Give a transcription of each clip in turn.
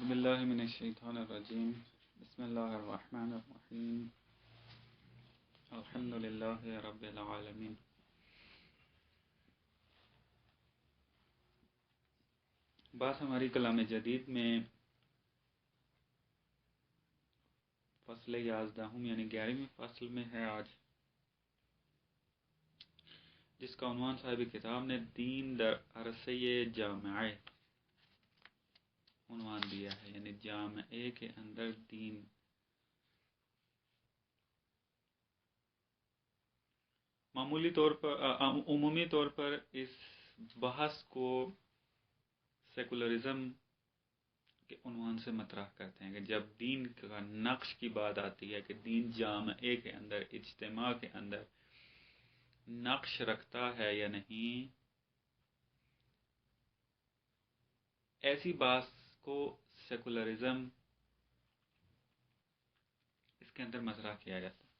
اعوذ باللہ من الشیطان الرجیم بسم اللہ الرحمن الرحیم الحمد للہ رب العالمین. بات ہماری کلام جدید میں فصل 11 یعنی 11ویں فصل میں ہے آج، جس کا عنوان صاحب کتاب نے دین در عرصہ جامعہ عنوان دیا ہے، یعنی جامعے کے اندر دین. عمومی طور پر اس بحث کو سیکولرزم کے عنوان سے مطرح کرتے ہیں کہ جب دین کا نقش کی بات آتی ہے کہ دین جامعے کے اندر، اجتماع کے اندر نقش رکھتا ہے یا نہیں، ایسی بات کو سیکولرزم اس کے اندر مطرح کیا جاتا ہے.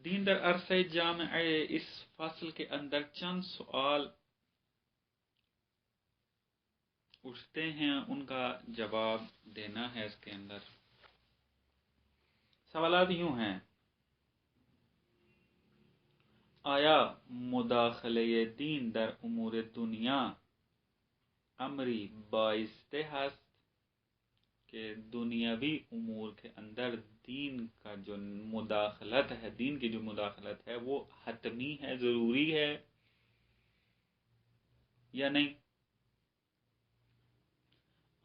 دین در عرصہ جامعہ، اس فصل کے اندر چند سوال اٹھتے ہیں، ان کا جواب دینا ہے. اس کے اندر سوالات یوں ہیں: آیا مداخلہ دین در امور دنیا امری باعث ہست کہ دنیاوی امور کے اندر دین کا جو مداخلت ہے، دین کی جو مداخلت ہے وہ حتمی ہے، ضروری ہے یا نہیں؟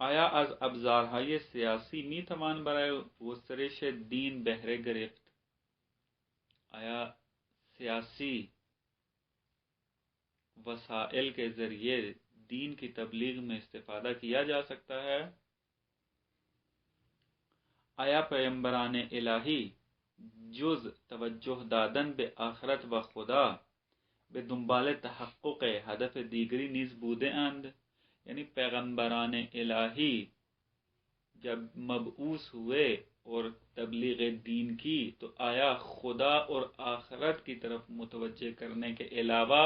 آیا از ابزارهای سیاسی می توان برای گسترش دین بهره گرفت؟ آیا سیاسی وسائل کے ذریعے دین کی تبلیغ میں استفادہ کیا جا سکتا ہے؟ آیا پیغمبران الہی جز توجہ دادن به آخرت و خدا به دنبال تحقق هدف دیگری نیز بوده اند؟ یعنی پیغمبران الہی جب مبعوث ہوئے اور تبلیغ دین کی تو آیا خدا اور آخرت کی طرف متوجہ کرنے کے علاوہ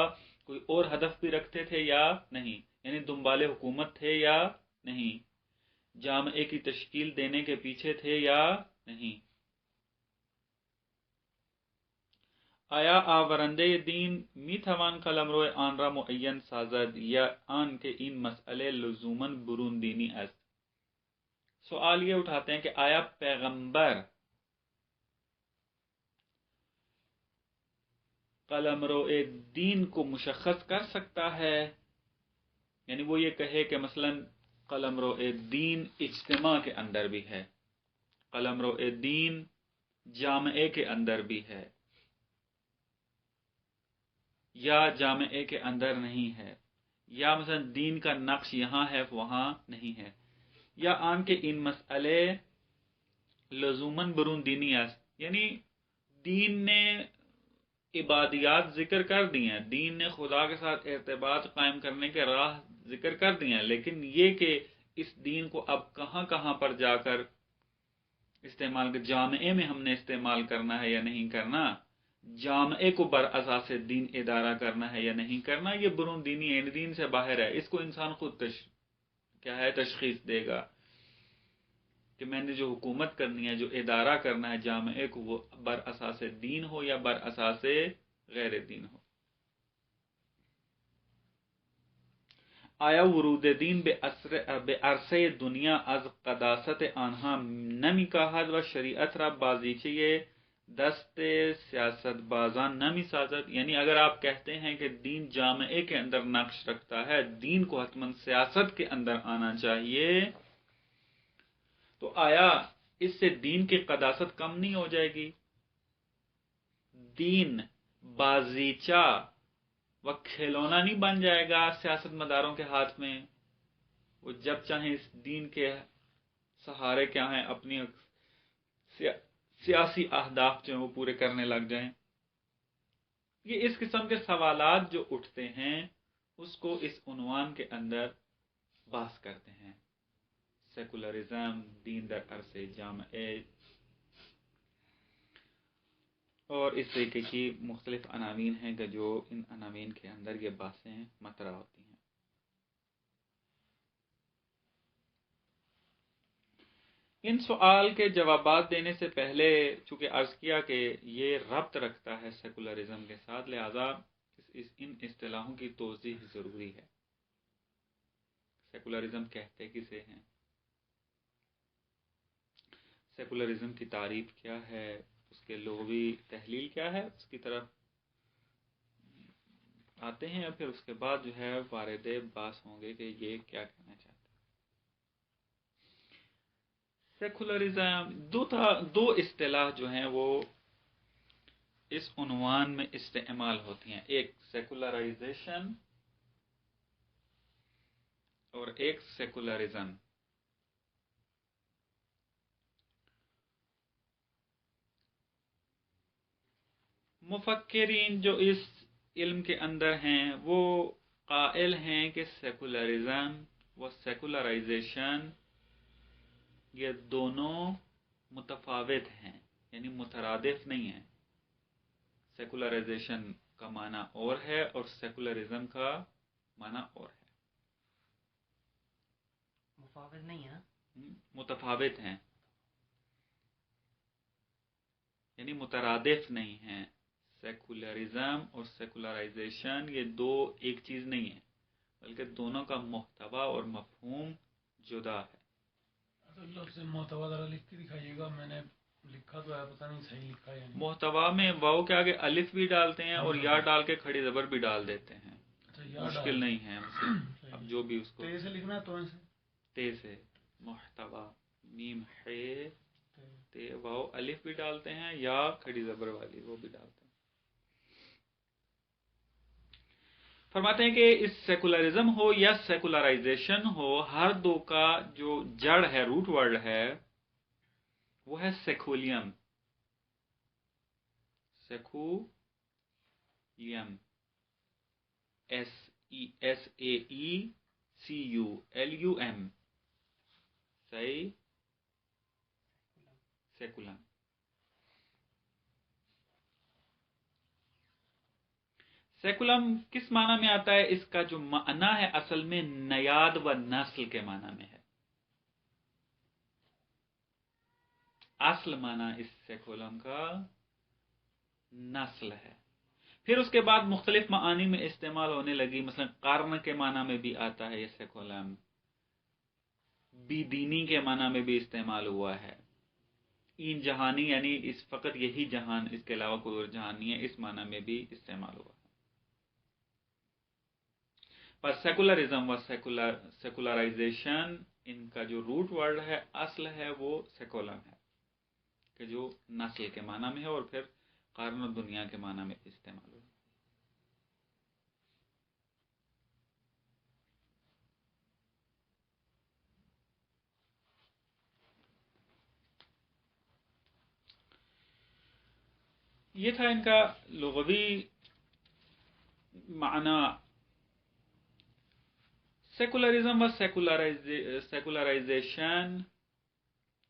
کوئی اور ہدف بھی رکھتے تھے یا نہیں؟ یعنی دنبال حکومت تھے یا نہیں؟ جامعے کی تشکیل دینے کے پیچھے تھے یا نہیں؟ آیا آورنده دین می توان قلمرو آن را معین سازد یا آن که این مسئله لزوما برون دینی است؟ سوال یہ اٹھاتے ہیں کہ آیا پیغمبر قلمرو دین کو مشخص کر سکتا ہے؟ یعنی وہ یہ کہے کہ مثلا قلمرو دین اجتماع کے اندر بھی ہے، قلمرو دین جامعے کے اندر بھی ہے، یا جامعے کے اندر نہیں ہے، یا مثلا دین کا نقش یہاں ہے وہاں نہیں ہے، یا آن کے ان مسئلے لزوماً برون دینی است، یعنی دین نے عبادیات ذکر کر دی ہیں، دین نے خدا کے ساتھ ارتباط قائم کرنے کے راہ ذکر کر دی ہیں، لیکن یہ کہ اس دین کو اب کہاں کہاں پر جا کر استعمال کر، جامعے میں ہم نے استعمال کرنا ہے یا نہیں کرنا، جامعے کو بر اساس دین ادارہ کرنا ہے یا نہیں کرنا، یہ برون دینی ہے، دین سے باہر ہے. اس کو انسان خود تشخیص دے گا کہ میں نے جو حکومت کرنی ہے، جو ادارہ کرنا ہے جامعے کو، وہ بر اساس دین ہو یا بر اساس غیر دین ہو. آیا ورود دین به عرصه دنیا از قداست آنها نمی کاهد و شریعت را بازیچه دست سیاست بازان نمی سازد؟ یعنی اگر آپ کہتے ہیں کہ دین جامعے کے اندر نقش رکھتا ہے، دین کو حتماً سیاست کے اندر آنا چاہیے، تو آیا اس سے دین کی قداست کم نہیں ہو جائے گی؟ دین بازیچہ و کھلونا نہیں بن جائے گا سیاست مداروں کے ہاتھ میں، وہ جب چاہیں اس دین کے سہارے کیا ہیں اپنی سیاسی اہداف جو ہیں وہ پورے کرنے لگ جائیں. یہ اس قسم کے سوالات جو اٹھتے ہیں اس کو اس عنوان کے اندر بحث کرتے ہیں. سیکولرزم، دین در عرصہ جامعہ. اور اس طریقے کی مختلف عناوین ہیں کہ جو ان عناوین کے اندر یہ باتیں مطرح ہوتی ہیں۔ ان سوال کے جوابات دینے سے پہلے چونکہ عرض کیا کہ یہ ربط رکھتا ہے سیکولرزم کے ساتھ، لہذا ان اصطلاحوں کی توضیح ضروری ہے۔ سیکولرزم کہتے کسے ہیں؟ سیکولرزم کی تعریف کیا ہے؟ اس کے لغوی تحلیل کیا ہے؟ اس کی طرف آتے ہیں، اور پھر اس کے بعد جو ہے وارد بحث ہوں گے کہ یہ کیا کہنا چاہتے ہیں۔ سیکولرزم دو اصطلاح جو ہیں وہ اس عنوان میں استعمال ہوتی ہیں، ایک سیکولرائزیشن اور ایک سیکولرزم۔ مفکرین جو اس علم کے اندر ہیں وہ قائل ہیں کہ سیکولرزم و سیکولرائزیشن یہ دونوں متفاوت ہیں، یعنی مترادف نہیں ہیں۔ سیکولرائزیشن کا معنی اور ہے اور سیکولرزم کا معنی اور ہے۔ مفاوض نہیں ہے، متفاوت ہیں، یعنی مترادف نہیں ہیں۔ سیکولرزم اور سیکولرائزیشن یہ دو ایک چیز نہیں ہے، بلکہ دونوں کا محتوا اور مفہوم جدا ہے۔ لفظ محتوا ذرا لکھ کے دکھائیے گا، میں نے لکھا تو ہے، پتہ نہیں صحیح لکھا ہے یا نہیں۔ محتوا میں واو کے آگے الف بھی ڈالتے ہیں اور یا ڈال کے کھڑی زبر بھی ڈال دیتے ہیں، مشکل نہیں ہے اب جو بھی اس کو تے سے لکھنا ہے، تو سے تے سے محتوا میم ہے تے واو الف بھی ڈالتے ہیں یا کھڑی زبر والی وہ بھی ڈالتے ہیں۔ فرماتے ہیں کہ اس سیکولرزم ہو یا سیکولرائزیشن ہو، ہر دو کا جو جڑ ہے، روٹ ورڈ ہے، وہ ہے سیکولیم۔ سیکولیم SECULUM صحیح، سیکولم۔ سیکولم کس معنی میں آتا ہے؟ اس کا جو معنی ہے اصل میں نیاد و نسل کے معنی میں ہے۔ اصل معنی اس سیکولم کا نسل ہے۔ پھر اس کے بعد مختلف معانی میں استعمال ہونے لگی، مثلا قرن کے معنی میں بھی آتا ہے یہ سیکولم، بی دینی کے معنی میں بھی استعمال ہوا ہے، این جہانی یعنی اس فقط یہی جہان، اس کے علاوہ کوئی اور جہان نہیں ہے، اس معنی میں بھی استعمال ہوا ہے۔ پر سیکولرزم و سیکولرائزیشن ان کا جو روٹ ورڈ ہے، اصل ہے، وہ سیکولم ہے کہ جو نسل کے معنی میں ہے، اور پھر قرن و دنیا کے معنی میں استعمال ہوا۔ یہ تھا ان کا لغوی معنی۔ سیکولرزم و سیکولرائزیشن،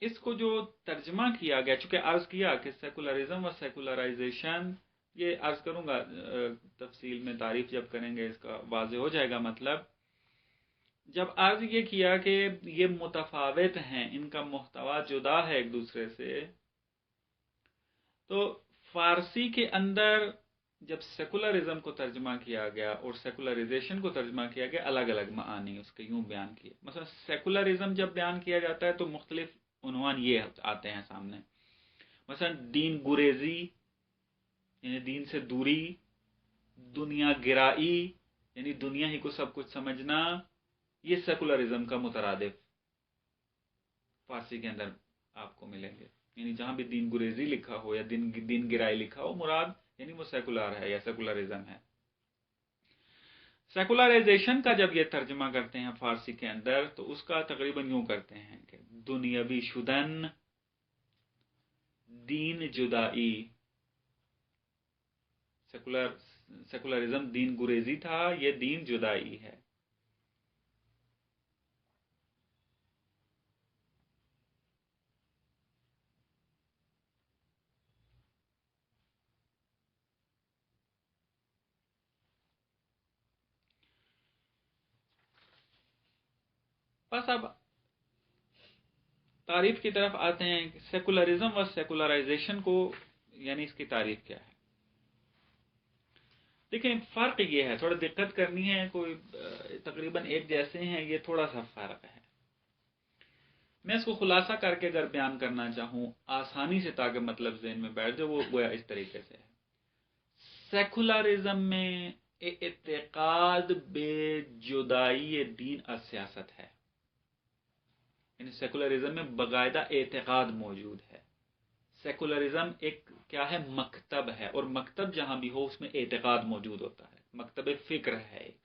اس کو جو ترجمہ کیا گیا، چونکہ عرض کیا کہ سیکولرزم و سیکولرائزیشن، یہ عرض کروں گا تفصیل میں، تعریف جب کریں گے اس کا واضح ہو جائے گا مطلب۔ جب عرض یہ کیا کہ یہ متفاوت ہیں، ان کا محتوا جدا ہے ایک دوسرے سے، تو فارسی کے اندر جب سیکولرزم کو ترجمہ کیا گیا اور سیکولرائزیشن کو ترجمہ کیا گیا، الگ الگ معانی اس کے یوں بیان کیے۔ مثلا سیکولرزم جب بیان کیا جاتا ہے تو مختلف عنوان یہ آتے ہیں سامنے، مثلا دین گریزی یعنی دین سے دوری، دنیا گرائی یعنی دنیا ہی کو سب کچھ سمجھنا، یہ سیکولرزم کا مترادف فارسی کے اندر آپ کو ملیں گے۔ یعنی جہاں بھی دین گریزی لکھا ہو یا دین گرائی لکھا ہو، مراد یعنی وہ سیکولر ہے یا سیکولرزم ہے۔ سیکولرائزیشن کا جب یہ ترجمہ کرتے ہیں فارسی کے اندر تو اس کا تقریباً یوں کرتے ہیں کہ دنیاوی شدن، دین جدائی۔ سیکولرزم دین گریزی تھا، یہ دین جدائی ہے۔ بس اب تعریف کی طرف آتے ہیں. سیکولرزم و سیکولرائزیشن کو یعنی اس کی تعریف کیا ہے؟ دیکھیں فرق یہ ہے، تھوڑا دقت کرنی ہے، کوئی تقریباً ایک جیسے ہیں، یہ تھوڑا سا فرق ہے. میں اس کو خلاصہ کر کے اگر بیان کرنا چاہوں آسانی سے تاکہ مطلب ذہن میں بیٹھ جائے، وہ گویا اس طریقے سے ہے. سیکولرزم میں اعتقاد بے جدائی دین اور سیاست ہے. یعنی سیکولرزم میں باقاعدہ اعتقاد موجود ہے. سیکولرزم ایک کیا ہے؟ مکتب ہے، اور مکتب جہاں بھی ہو اس میں اعتقاد موجود ہوتا ہے، مکتب فکر ہے ایک.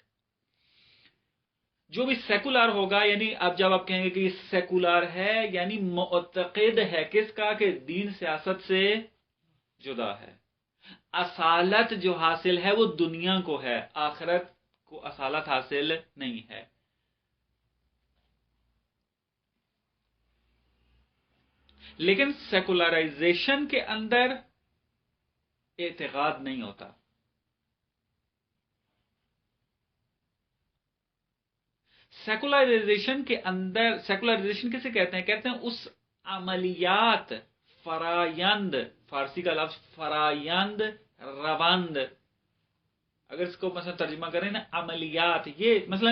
جو بھی سیکولر ہوگا، یعنی اب جب آپ کہیں گے کہ یہ سیکولر ہے یعنی معتقد ہے کس کا؟ کہ دین سیاست سے جدا ہے. اصالت جو حاصل ہے وہ دنیا کو ہے، آخرت کو اصالت حاصل نہیں ہے. لیکن سیکولرائزیشن کے اندر اعتقاد نہیں ہوتا. سیکولرائزیشن کے اندر، سیکولرائزیشن کسے کہتے ہیں؟ کہتے ہیں اس عملیات، فرایند، فارسی کا لفظ فرایند، روند، اگر اس کو مثلا ترجمہ کریں نا عملیات، یہ مثلا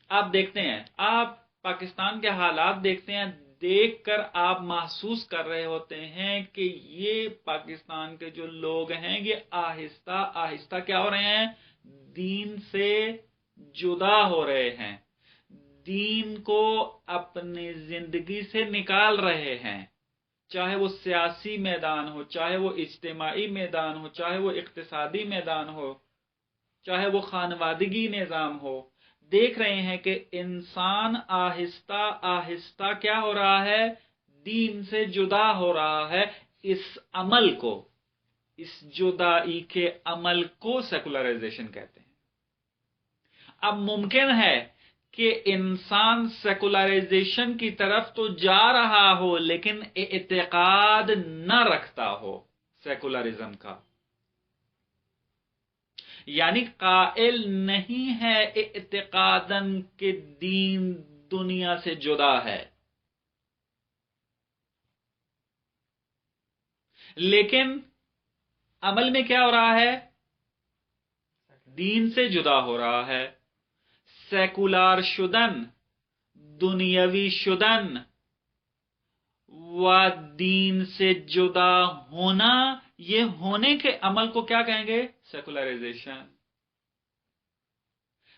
آپ دیکھتے ہیں، آپ پاکستان کے حالات دیکھتے ہیں، دیکھ کر آپ محسوس کر رہے ہوتے ہیں کہ یہ پاکستان کے جو لوگ ہیں یہ آہستہ آہستہ کیا ہو رہے ہیں؟ دین سے جدا ہو رہے ہیں، دین کو اپنی زندگی سے نکال رہے ہیں. چاہے وہ سیاسی میدان ہو، چاہے وہ اجتماعی میدان ہو، چاہے وہ اقتصادی میدان ہو، چاہے وہ خانوادگی نظام ہو. دیکھ رہے ہیں کہ انسان آہستہ آہستہ کیا ہو رہا ہے؟ دین سے جدا ہو رہا ہے. اس عمل کو، اس جدائی کے عمل کو سیکولرائزیشن کہتے ہیں. اب ممکن ہے کہ انسان سیکولرائزیشن کی طرف تو جا رہا ہو لیکن اعتقاد نہ رکھتا ہو سیکولرزم کا، یعنی قائل نہیں ہے اعتقاداً کہ دین دنیا سے جدا ہے، لیکن عمل میں کیا ہو رہا ہے؟ دین سے جدا ہو رہا ہے. سیکولار شدن، دنیاوی شدن و دین سے جدا ہونا، یہ ہونے کے عمل کو کیا کہیں گے؟ سیکولرائزیشن.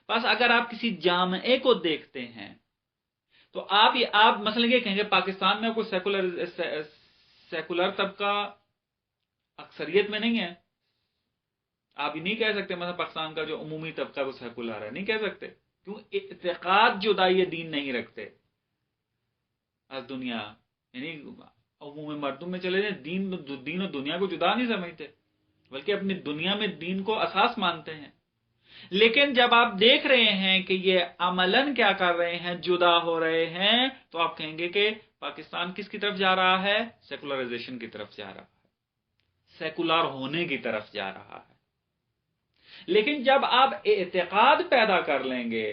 بس اگر آپ کسی جامعے کو دیکھتے ہیں تو آپ مثلا یہ کہیں گے پاکستان میں کوئی سیکولر طبقہ اکثریت میں نہیں ہے. آپ یہ نہیں کہہ سکتے مثلا پاکستان کا جو عمومی طبقہ وہ سیکولر ہے، نہیں کہہ سکتے. کیوں؟ اعتقاد جدائی دین نہیں رکھتے از دنیا. یعنی عمومی مردوں میں چلے جائیں، دین و دنیا کو جدا نہیں سمجھتے، بلکہ اپنی دنیا میں دین کو اساس مانتے ہیں. لیکن جب آپ دیکھ رہے ہیں کہ یہ عملاً کیا کر رہے ہیں؟ جدا ہو رہے ہیں، تو آپ کہیں گے کہ پاکستان کس کی طرف جا رہا ہے؟ سیکولرائزیشن کی طرف جا رہا ہے، سیکولر ہونے کی طرف جا رہا ہے. لیکن جب آپ اعتقاد پیدا کر لیں گے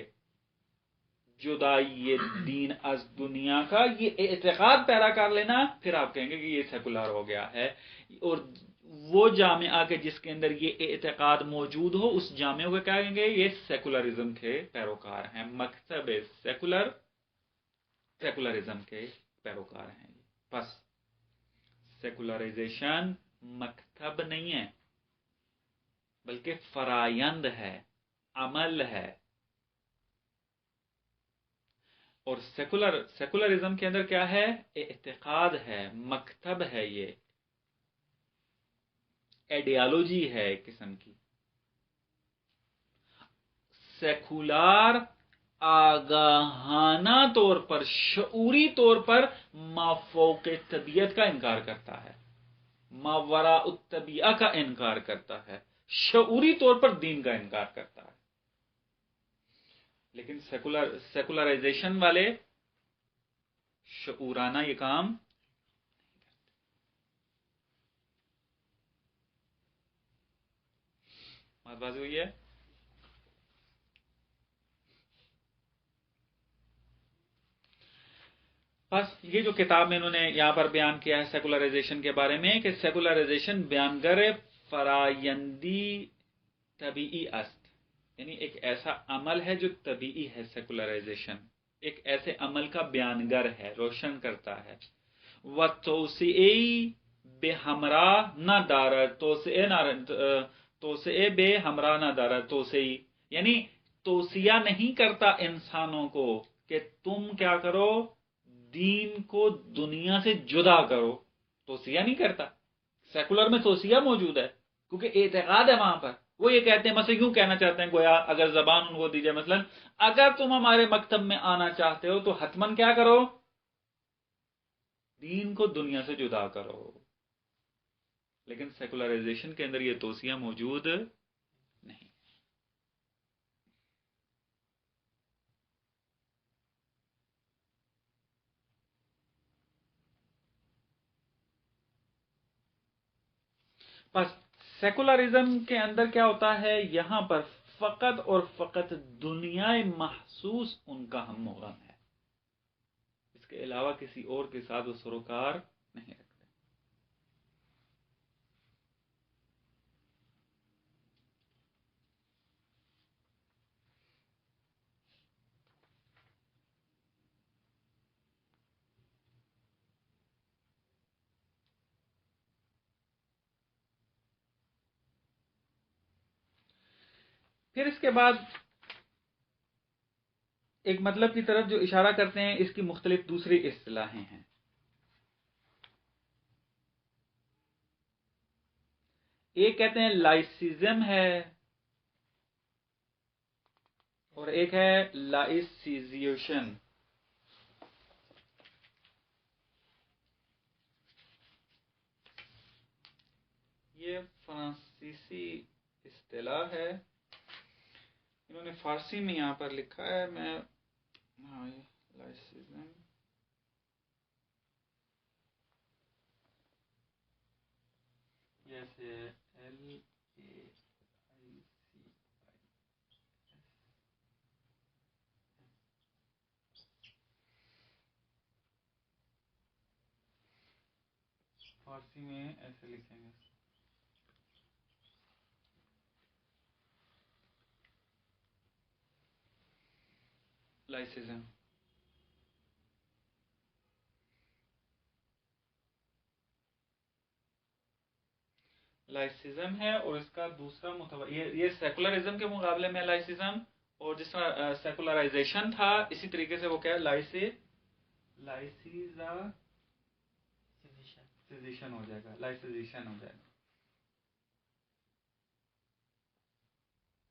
جدائی دین از دنیا کا، یہ اعتقاد پیدا کر لینا، پھر آپ کہیں گے کہ یہ سیکولر ہو گیا ہے. اور وہ جامعہ کے جس کے اندر یہ اعتقاد موجود ہو اس جامعہ کو کیا کہیں گے؟ یہ سیکولرزم کے پیروکار ہیں، مکتب سیکولرزم کے پیروکار ہیں. بس سیکولرائزیشن مکتب نہیں ہے بلکہ فرایند ہے، عمل ہے. اور سیکولرزم کے اندر کیا ہے؟ اعتقاد ہے، مکتب ہے، یہ ایڈیالوجی ہے ایک قسم کی. سیکولر آگاہانہ طور پر، شعوری طور پر مافوق طبیعت کا انکار کرتا ہے، ماوراء الطبیعہ کا انکار کرتا ہے، شعوری طور پر دین کا انکار کرتا ہے. لیکن سیکولرائزیشن والے شعورانہ یہ کام بات بازی ہوئی ہے. بس یہ جو کتاب میں انہوں نے یہاں پر بیان کیا ہے سیکولرائزیشن کے بارے میں کہ سیکولرائزیشن بیانگر فرایندی طبیعی است، یعنی ایک ایسا عمل ہے جو طبیعی ہے، سیکولرائزیشن ایک ایسے عمل کا بیانگر ہے، روشن کرتا ہے۔ و توسعی بے ہمراہ نہ دارد، توسعے بے ہمراہ نہ دارد، توسعی یعنی توسیہ نہیں کرتا انسانوں کو کہ تم کیا کرو، دین کو دنیا سے جدا کرو، توسیہ نہیں کرتا۔ سیکولر میں توسیہ موجود ہے کیونکہ اعتقاد ہے وہاں پر، وہ یہ کہتے ہیں، مثلا یوں کہنا چاہتے ہیں گویا اگر زبان ان کو دی جائے، مثلا اگر تم ہمارے مکتب میں آنا چاہتے ہو تو حتماً کیا کرو، دین کو دنیا سے جدا کرو۔ لیکن سیکولرائزیشن کے اندر یہ توسیہ موجود نہیں۔ بس سیکولرزم کے اندر کیا ہوتا ہے، یہاں پر فقط اور فقط دنیا محسوس ان کا ہم و غم ہے، اس کے علاوہ کسی اور کے ساتھ وہ سروکار نہیں رکھتے۔ پھر اس کے بعد ایک مطلب کی طرف جو اشارہ کرتے ہیں، اس کی مختلف دوسری اصطلاحیں ہیں۔ ایک کہتے ہیں لائسیزم ہے اور ایک ہے لائسیزیشن۔ یہ فرانسیسی اصطلاح ہے، انہوں نے فارسی میں یہاں پر لکھا ہے، میں لائسیزم جیسے فارسی میں ایسے لکھیں گے، لائسیزم۔ لائسیزم ہے اور اس کا دوسرا یہ سیکولرزم کے مقابلے میں لائسیزم، اور جس طرح سیکولرائزیشن تھا اسی طریقے سے وہ کیا ہے لائسیزیشن ہو جائے گا، لائسیزیشن ہو جائے گا۔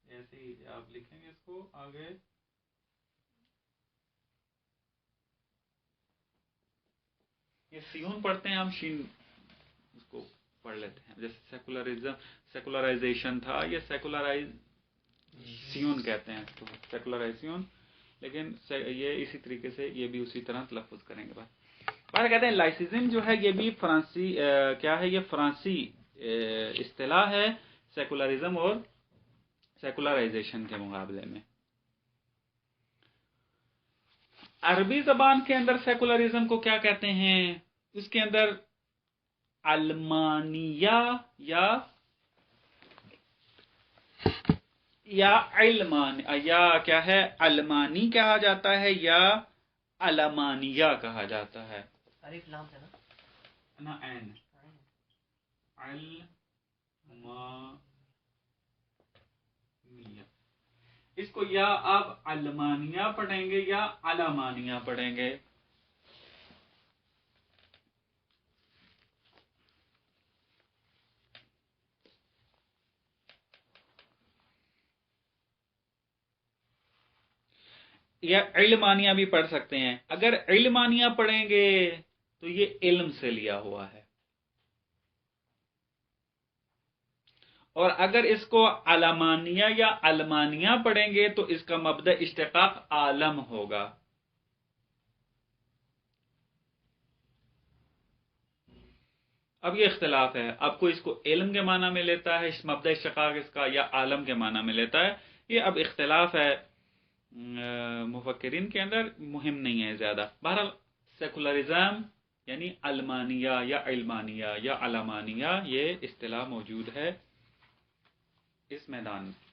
ایسے ہی آپ لکھیں گے اس کو آگے، یہ سیون پڑھتے ہیں ہم، شین اس کو پڑھ لیتے ہیں، جیسے سیکولرائزیشن تھا، یہ سیکولرائزیشن کہتے ہیں اس کو، سیکولرائزیشن، لیکن یہ اسی طریقے سے یہ بھی اسی طرح تلفظ کریں گے۔ بعد کہتے ہیں لائسیزم جو ہے یہ بھی فرانسی کیا ہے، یہ فرانسی اصطلاح ہے سیکولرزم اور سیکولرائزیشن کے مقابلے میں۔ عربی زبان کے اندر سیکولرزم کو کیا کہتے ہیں، اس کے اندر علمانیہ یا علمان یا کیا ہے، علمانی کہا جاتا ہے یا علمانیہ کہا جاتا ہے۔ الف لام ہے نا عین، اس کو یا آپ علمانیہ پڑھیں گے یا علمانیہ پڑھیں گے۔ یا علمانیہ بھی پڑھ سکتے ہیں۔ اگر علمانیہ پڑھیں گے تو یہ علم سے لیا ہوا ہے، اور اگر اس کو علمانیہ یا علمانیہ پڑھیں گے تو اس کا مبدأ اشتقاق عالم ہوگا۔ اب یہ اختلاف ہے، اب کوئی اس کو علم کے معنی میں لیتا ہے، اس مبدأ اشتقاق اس کا، یا عالم کے معنی میں لیتا ہے، یہ اب اختلاف ہے مفکرین کے اندر، مہم نہیں ہے زیادہ۔ بہرحال سیکولرزم یعنی علمانیہ یا علمانیہ یا علمانیہ، یہ اصطلاح موجود ہے اس میدان میں۔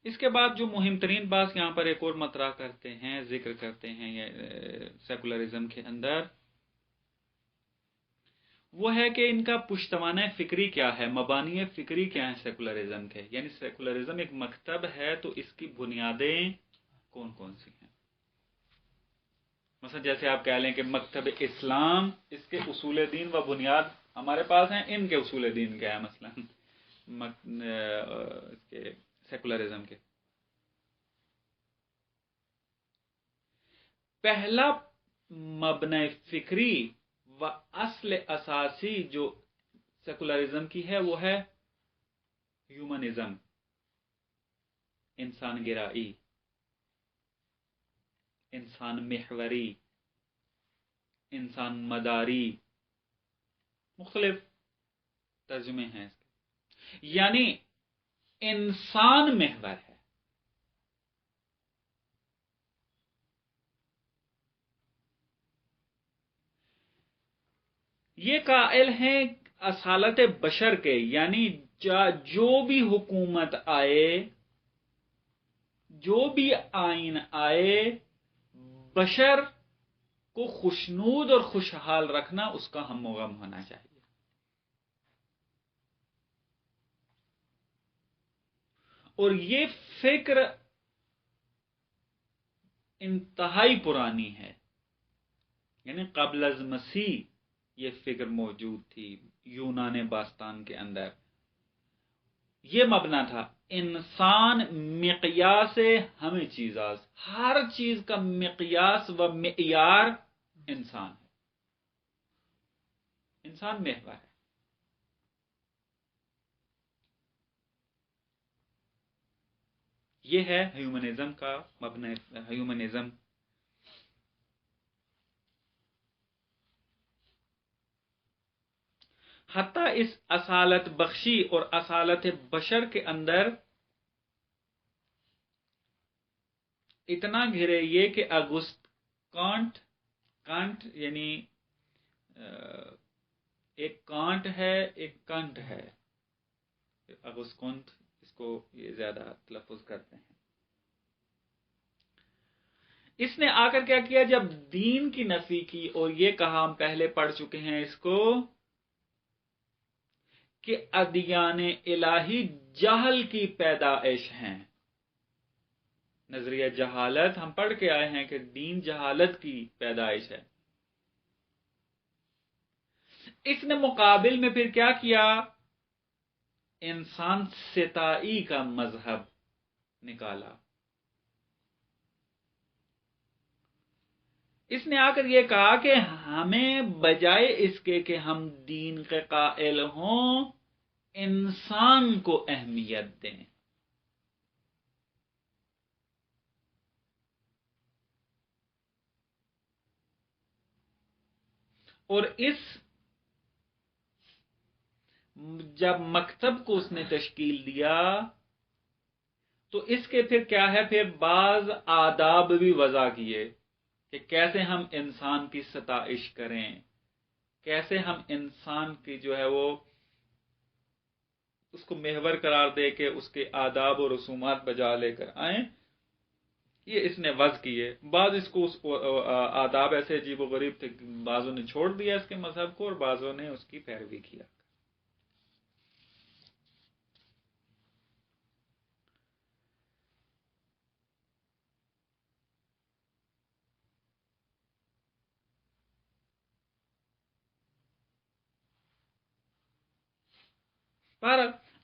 اس کے بعد جو مہم ترین بات یہاں پر ایک اور مطرح کرتے ہیں، ذکر کرتے ہیں یہ سیکولرزم کے اندر، وہ ہے کہ ان کا پشتوانہ فکری کیا ہے، مبانی فکری کیا ہیں سیکولرزم کے، یعنی سیکولرزم ایک مکتب ہے تو اس کی بنیادیں کون کون سی ہیں۔ مثلا جیسے آپ کہہ لیں کہ مکتب اسلام، اس کے اصول دین و بنیاد ہمارے پاس ہیں، ان کے اصول دین کیا ہے مثلا سیکولرزم کے۔ پہلا مبنی فکری و اصل اساسی جو سیکولرزم کی ہے وہ ہے ہیومنزم، انسان گرائی، انسان محوری، انسان مداری، مختلف ترجمے ہیں اس کے، یعنی انسان محور ہے۔ یہ قائل ہیں اصالت بشر کے، یعنی جو بھی حکومت آئے، جو بھی آئین آئے، بشر کو خوشنود اور خوشحال رکھنا اس کا ہم و غم ہونا چاہیے۔ اور یہ فکر انتہائی پرانی ہے، یعنی قبل از مسیح یہ فکر موجود تھی یونان باستان کے اندر۔ یہ مبنا تھا انسان مقیاس ہمیں چیزاز، ہر چیز کا مقیاس و معیار انسان ہے، انسان محور ہے۔ یہ ہے ہیومنزم کا مبنی، ہیومنزم۔ حتیٰ اس اصالت بخشی اور اصالت بشر کے اندر اتنا گھرے یہ کہ اگست کانٹ یعنی ایک کانٹ ہے، ایک کنٹ ہے، اگست کانٹ اس کو یہ زیادہ تلفظ کرتے ہیں۔ اس نے آ کر کیا کیا، جب دین کی نفی کی اور یہ کہا، ہم پہلے پڑھ چکے ہیں اس کو، کہ ادیان الہی جہل کی پیدائش ہیں۔ نظریہ جہالت ہم پڑھ کے آئے ہیں کہ دین جہالت کی پیدائش ہے۔ اس نے مقابل میں پھر کیا کیا، انسان ستائی کا مذہب نکالا۔ اس نے آ کر یہ کہا کہ ہمیں بجائے اس کے کہ ہم دین کے قائل ہوں، انسان کو اہمیت دیں۔ اور اس جب مکتب کو اس نے تشکیل دیا تو اس کے پھر کیا ہے، پھر بعض آداب بھی وضع کیے کہ کیسے ہم انسان کی ستائش کریں، کیسے ہم انسان کی جو ہے وہ اس کو محور قرار دے کے اس کے آداب و رسومات بجا لے کر آئیں، یہ اس نے وضع کیے۔ بعض اس کو آداب ایسے عجیب و غریب تھے، بعضوں نے چھوڑ دیا اس کے مذہب کو اور بعضوں نے اس کی پیروی کیا۔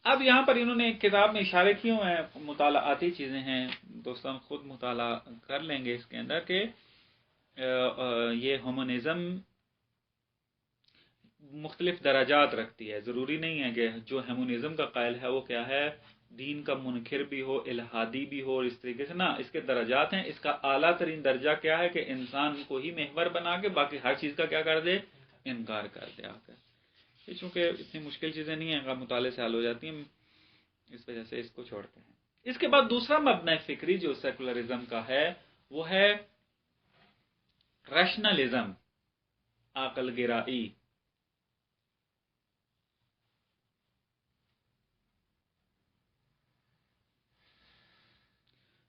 اب یہاں پر انہوں نے ایک کتاب میں اشارے کیے ہوئے ہیں، مطالعاتی چیزیں ہیں، دوستان خود مطالعہ کر لیں گے اس کے اندر، کہ یہ ہیومنزم مختلف درجات رکھتی ہے۔ ضروری نہیں ہے کہ جو ہیومنزم کا قائل ہے وہ کیا ہے، دین کا منکر بھی ہو، الہادی بھی ہو، اور اس طریقے سے نہ، اس کے درجات ہیں۔ اس کا اعلیٰ ترین درجہ کیا ہے کہ انسان کو ہی محور بنا کے باقی ہر چیز کا کیا کر دے، انکار کر دے آ کر۔ یہ چونکہ اتنی مشکل چیزیں نہیں ہیں، مطالعے سے حل ہو جاتی ہیں، اس وجہ سے اس کو چھوڑتے ہیں۔ اس کے بعد دوسرا مبنی فکری جو سیکولرزم کا ہے وہ ہے ریشنلزم، عقل گرائی۔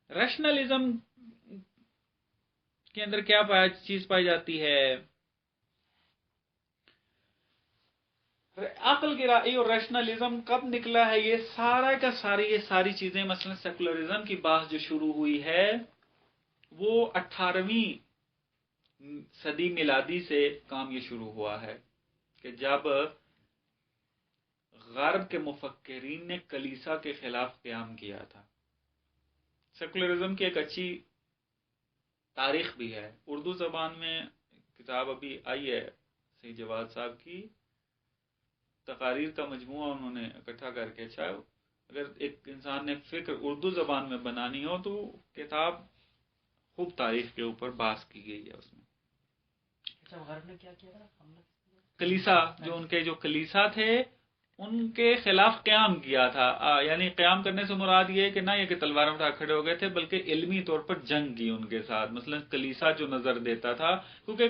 ریشنلزم کے اندر کیا چیز پائی جاتی ہے؟ عقل گرائی اور ریشنلزم کب نکلا ہے؟ یہ ساری چیزیں، مثلا سیکولرزم کی بات جو شروع ہوئی ہے وہ 18ویں صدی میلادی سے کام یہ شروع ہوا ہے کہ جب غرب کے مفکرین نے کلیسا کے خلاف قیام کیا تھا۔ سیکولرزم کی ایک اچھی تاریخ بھی ہے، اردو زبان میں کتاب ابھی آئی ہے سید جواد صاحب کی، تقاریر کا مجموعہ انہوں نے اکٹھا کر کے، اچھا اگر ایک انسان نے فکر اردو زبان میں بنانی ہو تو کتاب خوب تاریخ کے اوپر بحث کی گئی ہے اس میں۔ اچھا، غرب نے کیا کیا تھا؟ کلیسا، جو ان کے جو کلیسا تھے ان کے خلاف قیام کیا تھا، یعنی قیام کرنے سے مراد یہ ہے کہ نہ یہ کہ تلواریں اٹھا کھڑے ہو گئے تھے، بلکہ علمی طور پر جنگ کی ان کے ساتھ۔ مثلا کلیسا جو نظر دیتا تھا، کیونکہ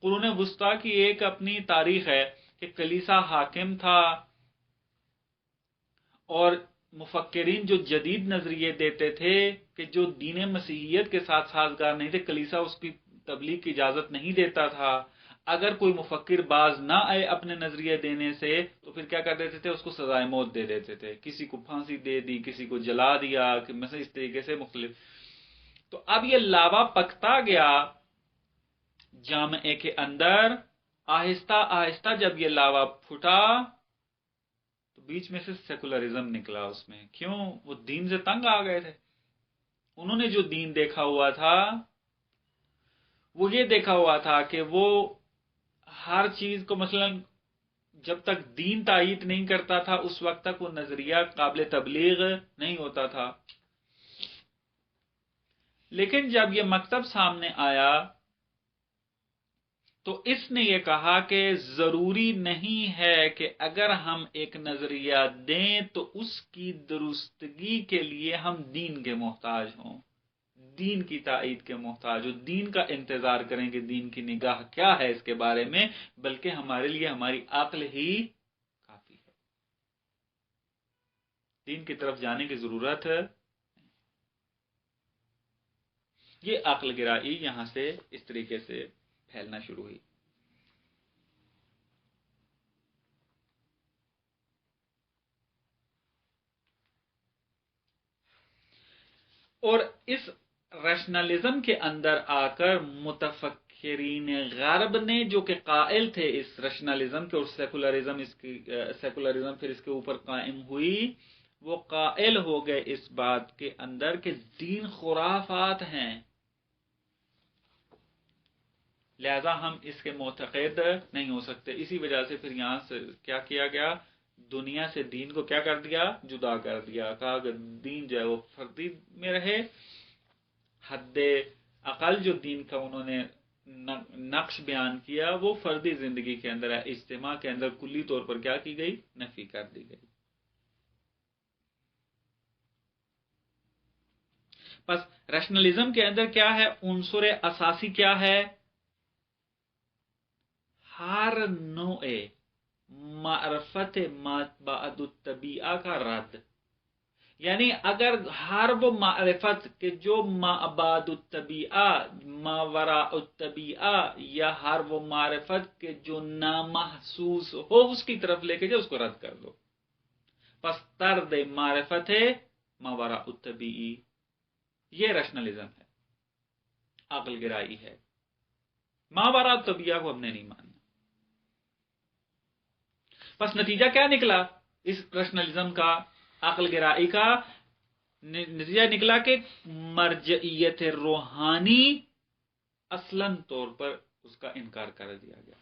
قرون وسطیٰ کی ایک اپنی تاریخ ہے کہ کلیسا حاکم تھا اور مفکرین جو جدید نظریے دیتے تھے کہ جو دین مسیحیت کے ساتھ سازگار نہیں تھے، کلیسا اس کی تبلیغ کی اجازت نہیں دیتا تھا۔ اگر کوئی مفکر باز نہ آئے اپنے نظریے دینے سے تو پھر کیا کر دیتے تھے؟ اس کو سزائے موت دے دیتے تھے، کسی کو پھانسی دے دی، کسی کو جلا دیا، مثلا اس طریقے سے مختلف۔ تو اب یہ لاوا پکتا گیا جامعے کے اندر، آہستہ آہستہ جب یہ لاوا پھٹا تو بیچ میں سے سیکولرزم نکلا اس میں۔ کیوں؟ وہ دین سے تنگ آ گئے تھے۔ انہوں نے جو دین دیکھا ہوا تھا وہ یہ دیکھا ہوا تھا کہ وہ ہر چیز کو، مثلا جب تک دین تائید نہیں کرتا تھا اس وقت تک وہ نظریہ قابل تبلیغ نہیں ہوتا تھا۔ لیکن جب یہ مکتب سامنے آیا تو اس نے یہ کہا کہ ضروری نہیں ہے کہ اگر ہم ایک نظریہ دیں تو اس کی درستگی کے لیے ہم دین کے محتاج ہوں، دین کی تائید کے محتاج ہوں، دین کا انتظار کریں کہ دین کی نگاہ کیا ہے اس کے بارے میں، بلکہ ہمارے لیے ہماری عقل ہی کافی ہے، دین کی طرف جانے کی ضرورت ہے۔ یہ عقل گرائی یہاں سے اس طریقے سے پھیلنا شروع ہوئی۔ اور اس ریشنلزم کے اندر آ کر متفکرین غرب نے جو کہ قائل تھے اس ریشنلزم کے، اور سیکولرزم پھر اس کے اوپر قائم ہوئی، وہ قائل ہو گئے اس بات کے اندر کہ دین خرافات ہیں، لہذا ہم اس کے معتقد نہیں ہو سکتے۔ اسی وجہ سے پھر یہاں سے کیا کیا گیا؟ دنیا سے دین کو کیا کر دیا؟ جدا کر دیا۔ کہا کہ دین جو ہے وہ فردی میں رہے، حد اقل جو دین کا انہوں نے نقش بیان کیا وہ فردی زندگی کے اندر ہے، اجتماع کے اندر کلی طور پر کیا کی گئی؟ نفی کر دی گئی۔ بس ریشنلزم کے اندر کیا ہے؟ عنصر اساسی کیا ہے؟ ہر نوع معرفت ما بعد الطبیعہ کا رد، یعنی اگر ہر وہ معرفت کہ جو ما بعد الطبیعہ، ما وراء الطبیعہ، یا ہر وہ معرفت کہ جو نامحسوس ہو اس کی طرف لے کے جائے، اس کو رد کر دو۔ پس طرد معرفت ما وراء الطبیعی، یہ ریشنلزم ہے، عقل گرائی ہے۔ ما وراء الطبیعہ کو ہم نے نہیں ماننا۔ پس نتیجہ کیا نکلا اس ریشنلزم کا، عقل گرائی کا؟ نتیجہ نکلا کہ مرجعیت روحانی اصلاً طور پر اس کا انکار کر دیا گیا۔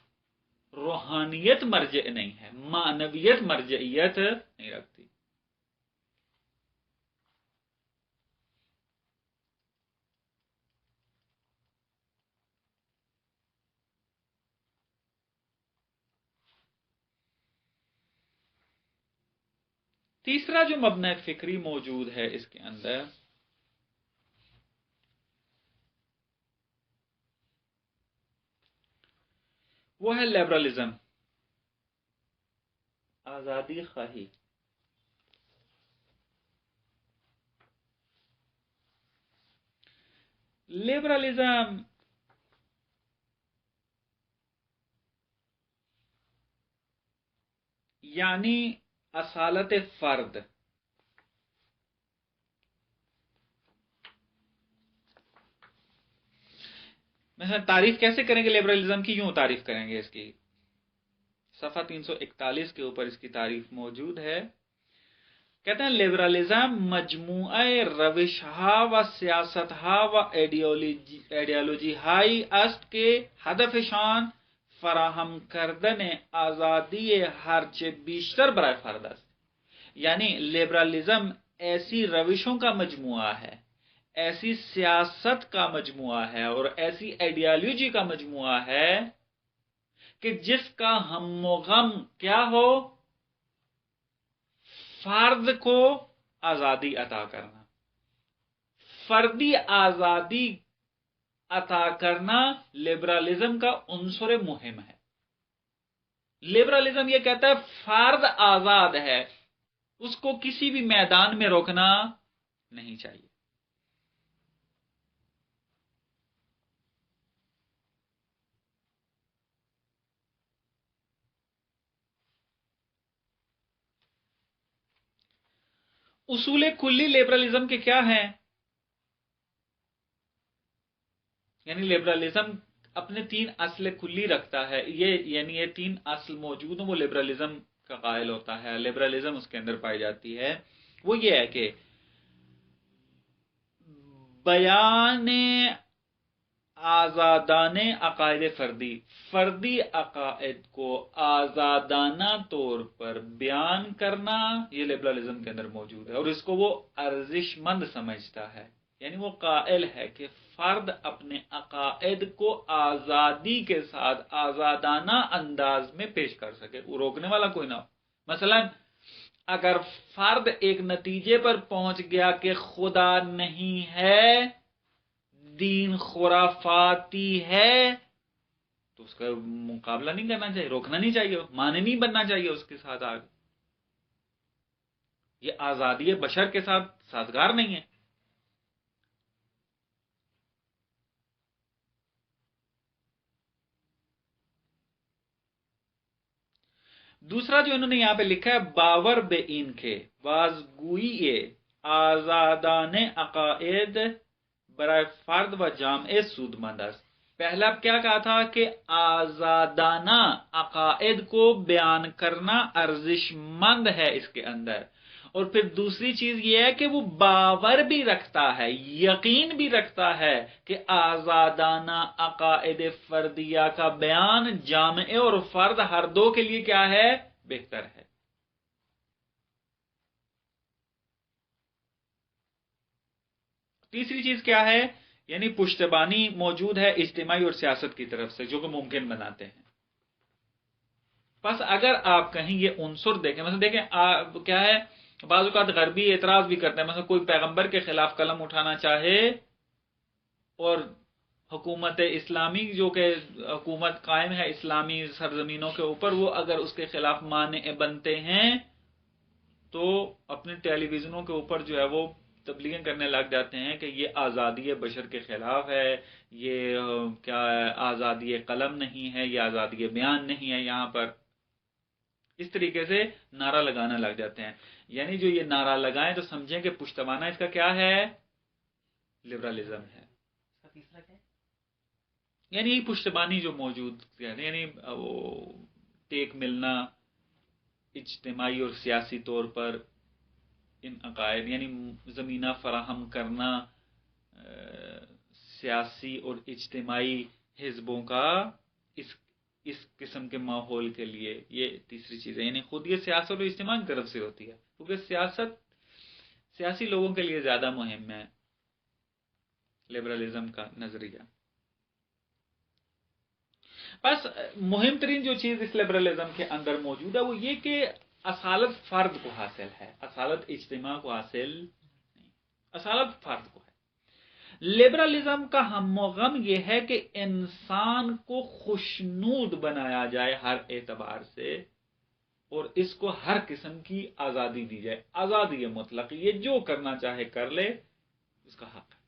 روحانیت مرجع نہیں ہے، معنویت مرجعیت نہیں رکھتی۔ تیسرا جو مبنی فکری موجود ہے اس کے اندر، وہ ہے لبرلزم، آزادی خواہی۔ لبرلزم یعنی اصالت فرد۔ مثلا تعریف کیسے کریں گے لبرلزم کی؟ یوں تعریف کریں گے اس کی، صفحہ 341 کے اوپر اس کی تعریف موجود ہے۔ کہتے ہیں لبرلزم مجموعہ روش ها و سیاست ها و ایڈیالوجی ہائی است کے ہدفشان فراہم کردن آزادی ہرچه بیشتر برای فرد است۔ یعنی لبرلزم ایسی روشوں کا مجموعہ ہے، ایسی سیاست کا مجموعہ ہے اور ایسی ایڈیالوجی کا مجموعہ ہے کہ جس کا ہم و غم کیا ہو؟ فرد کو آزادی عطا کرنا، فردی آزادی عطا کرنا لبرلزم کا عنصر مہم ہے۔ لبرلزم یہ کہتا ہے فرد آزاد ہے، اس کو کسی بھی میدان میں روکنا نہیں چاہیے۔ اصول کلی لبرلزم کے کیا ہیں؟ یعنی لبرلزم اپنے 3 اصل کلی رکھتا ہے، یعنی یہ 3 اصل موجود ہیں، وہ لبرلزم کا قائل ہوتا ہے، لبرلزم اس کے اندر پائی جاتی ہے۔ وہ یہ ہے کہ بیان آزادانہ عقائد فردی، فردی عقائد کو آزادانہ طور پر بیان کرنا، یہ لبرلزم کے اندر موجود ہے، اور اس کو وہ ارزش مند سمجھتا ہے۔ یعنی وہ قائل ہے کہ فرد اپنے عقائد کو آزادی کے ساتھ آزادانہ انداز میں پیش کر سکے، وہ روکنے والا کوئی نہ ہو۔ مثلا اگر فرد ایک نتیجے پر پہنچ گیا کہ خدا نہیں ہے، دین خرافاتی ہے، تو اس کا مقابلہ نہیں کرنا چاہیے، روکنا نہیں چاہیے، مانے نہیں بننا چاہیے اس کے ساتھ آگے۔ یہ آزادی بشر کے ساتھ سازگار نہیں ہے۔ دوسرا جو انہوں نے یہاں پہ لکھا ہے، باور بے این کے بازگوئی آزادانہ عقائد برائے فرد و جامع سودمند است۔ پہلا کیا کہا تھا کہ آزادانہ عقائد کو بیان کرنا ارزش مند ہے اس کے اندر، اور پھر دوسری چیز یہ ہے کہ وہ باور بھی رکھتا ہے، یقین بھی رکھتا ہے کہ آزادانہ عقائد فردیہ کا بیان جامع اور فرد ہر دو کے لیے کیا ہے؟ بہتر ہے۔ تیسری چیز کیا ہے؟ یعنی پشتبانی موجود ہے اجتماعی اور سیاست کی طرف سے، جو کہ ممکن بناتے ہیں۔ بس اگر آپ کہیں یہ عنصر دیکھیں، مثلا دیکھیں کیا ہے، بعض اوقات غربی اعتراض بھی کرتے ہیں، مثلا کوئی پیغمبر کے خلاف قلم اٹھانا چاہے اور حکومت اسلامی جو کہ حکومت قائم ہے اسلامی سرزمینوں کے اوپر، وہ اگر اس کے خلاف مانع بنتے ہیں تو اپنے ٹیلی ویژنوں کے اوپر جو ہے وہ تبلیغیں کرنے لگ جاتے ہیں کہ یہ آزادی بشر کے خلاف ہے، یہ کیا ہے، آزادی قلم نہیں ہے، یہ آزادی بیان نہیں ہے یہاں پر، اس طریقے سے نعرہ لگانا لگ جاتے ہیں۔ یعنی جو یہ نعرہ لگائیں تو سمجھیں کہ پشتوانہ اس کا کیا ہے؟ لبرلزم ہے۔ تیسرا کیا ہے؟ یعنی پشتبانی جو موجود یعنی وہ ٹیک ملنا اجتماعی اور سیاسی طور پر ان عقائد، یعنی زمینہ فراہم کرنا سیاسی اور اجتماعی حزبوں کا اس قسم کے ماحول کے لیے، یہ تیسری چیز ہے۔ یعنی خود یہ سیاست اور اجتماع کی طرف سے ہوتی ہے، کیونکہ سیاسی لوگوں کے لیے زیادہ مہم ہے لبرلزم کا نظریہ۔ بس مہم ترین جو چیز اس لبرلزم کے اندر موجود ہے وہ یہ کہ اصالت فرد کو حاصل ہے، اصالت اجتماع کو حاصل نہیں، اصالت فرد کو ہے۔ لبرلزم کا ہم و غم یہ ہے کہ انسان کو خوشنود بنایا جائے ہر اعتبار سے، اور اس کو ہر قسم کی آزادی دی جائے، آزادی مطلق، یہ جو کرنا چاہے کر لے، اس کا حق ہے۔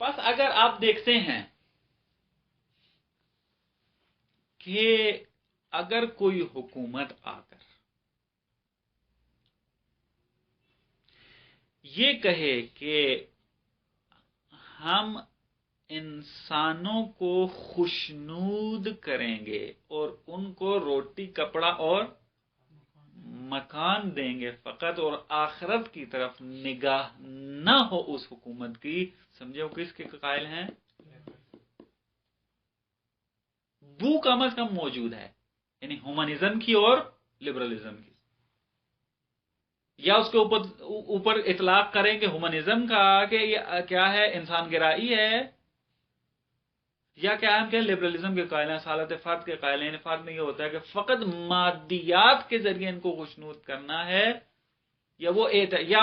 بس اگر آپ دیکھتے ہیں کہ اگر کوئی حکومت آ کر یہ کہے کہ ہم انسانوں کو خوشنود کریں گے اور ان کو روٹی کپڑا اور مکان دیں گے فقط، اور آخرت کی طرف نگاہ نہ ہو اس حکومت کی، سمجھے وہ کس کے قائل ہیں؟ بو کم از کم موجود ہے، یعنی ہیومنزم کی اور لبرلزم کی، یا اس کے اوپر اطلاق کریں کہ ہیومنزم کا کہ یہ کیا ہے، انسان گرائی ہے، یا کیا ہم کہ لبرلزم کے قائل ہیں، اصالت فرد کے قائل ہیں۔ فرد میں یہ ہوتا ہے کہ فقط مادیات کے ذریعے ان کو خوشنود کرنا ہے، یا وہ یا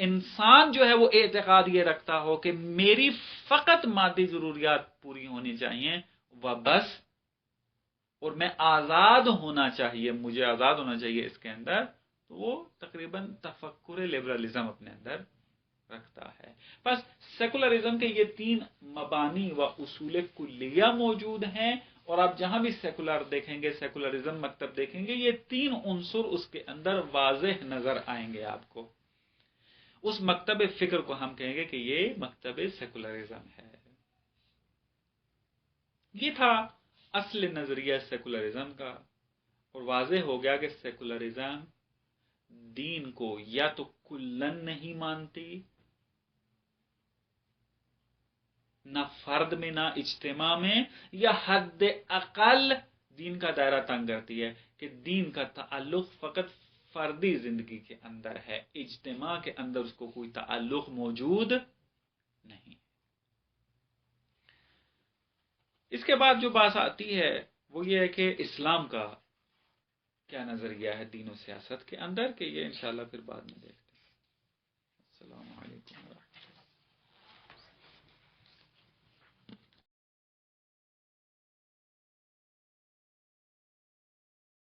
انسان جو ہے وہ اعتقاد یہ رکھتا ہو کہ میری فقط مادی ضروریات پوری ہونی چاہیے وہ بس، اور میں آزاد ہونا چاہیے، مجھے آزاد ہونا چاہیے اس کے اندر، تو وہ تقریباً تفکر لبرلزم اپنے اندر رکھتا ہے۔ بس سیکولرزم کے یہ تین مبانی و اصول کلیہ موجود ہیں، اور آپ جہاں بھی سیکولر دیکھیں گے، سیکولرزم مکتب دیکھیں گے، یہ تین عنصر اس کے اندر واضح نظر آئیں گے آپ کو۔ اس مکتب فکر کو ہم کہیں گے کہ یہ مکتب سیکولرزم ہے۔ یہ تھا اصل نظریہ سیکولرزم کا، اور واضح ہو گیا کہ سیکولرزم دین کو یا تو کلن نہیں مانتی، نہ فرد میں نہ اجتماع میں، یا حد اقل دین کا دائرہ تنگ کرتی ہے کہ دین کا تعلق فقط فردی زندگی کے اندر ہے، اجتماع کے اندر اس کو کوئی تعلق موجود نہیں۔ اس کے بعد جو بات آتی ہے وہ یہ ہے کہ اسلام کا کیا نظریہ ہے دین و سیاست کے اندر، کہ یہ انشاءاللہ پھر بعد میں دیکھتے ہیں۔ السلام علیکم۔